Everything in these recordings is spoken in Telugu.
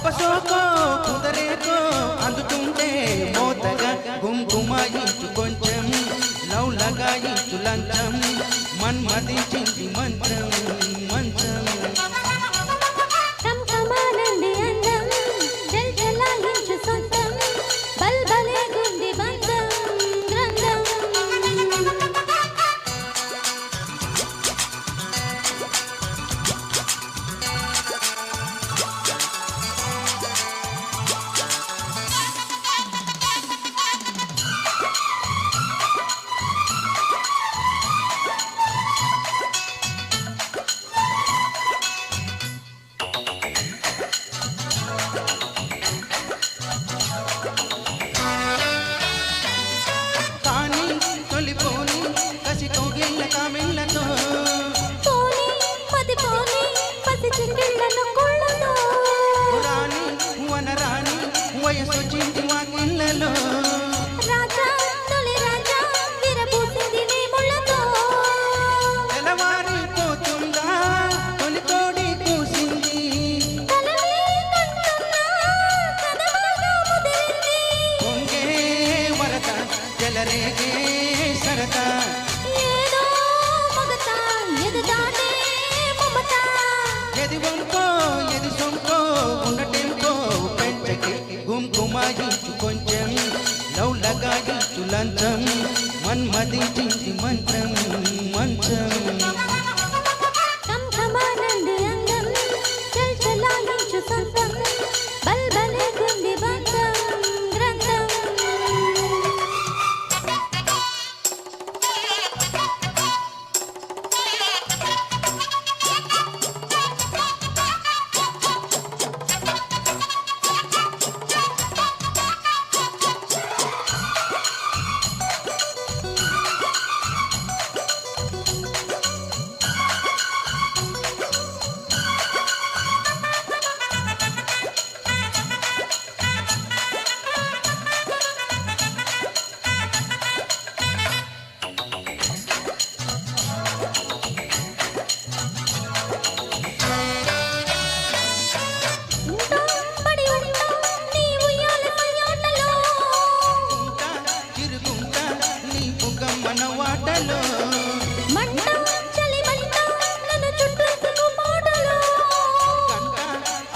అపసోకో కుదరేకో అందుతుంటే మోతగా గుంకుమాయించు కొంచెం లవ్ లగాయించు లంచం మన్మదించింది మంత్రం మంచం వయసు చింటి వాకిళ్ళలో రాజా తొలి రాజా విరబూసింది నీ ముళ్ళతో తెలవారిపోతుందా తొలి కోడి కూసింది పొంగే వరద జలరేగే సరదా ఏదో మగత ఎదు దాటే మమత ఎది వంకో ఎది సొంకో ఉండటెంకో పెంచకి గుంకుమాయించు కొంచెం లవ్ లగాయించు లంచం మన్మదించింది మంత్రం మంచం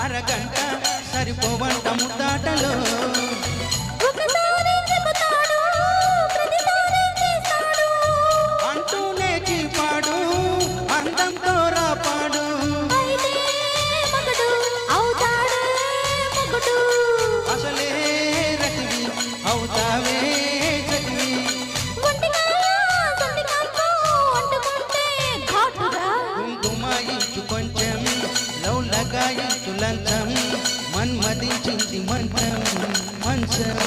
అరగంట సరిపోవంట ముద్దాటలో అంటూనే చీపాడు అందంతో రాపాడు అసలే రతివి అవుతావే చదివి కుంకుమాయించు కొంచెం లవ్ లగాయించు లంచం మన్మదించింది మంత్రం మంచం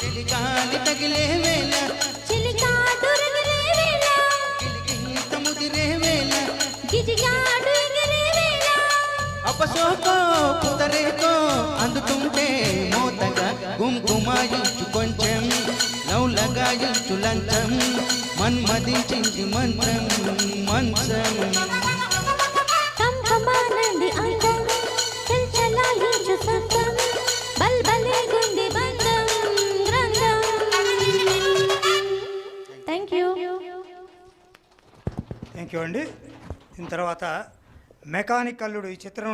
చెలిగాలి తగిలే వేళ గిలిగింత ముదిరే వేళ అపసోకో కుదరేకో అందుతుంటే మోతగా గుంకుమాయించు కొంచెం లవ్ లగాయించు లంచం మన్మదించింది మంత్రం మంచం థ్యాంక్ యూ అండి. దీని తర్వాత మెకానిక్ అల్లుడు ఈ చిత్రం